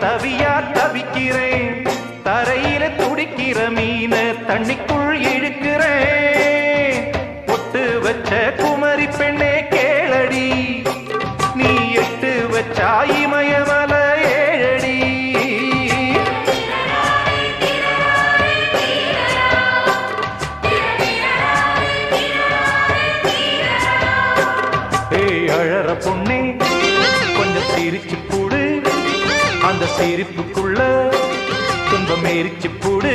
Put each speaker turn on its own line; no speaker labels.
தவியா தவிக்கிறேன் தரையில துடிக்கிற மீன தண்ணிக்குள் இழுக்கிறேன் பொட்டு வச்ச குமரி பெண்ணே கேளடி நீ எட்டு வச்சா இமயமல ஏழடி அழற பொண்ணே கொஞ்சம் சிரிச்சு போடு அந்த சிரிப்புக்குள்ள துன்பம் எரிச்சு போடு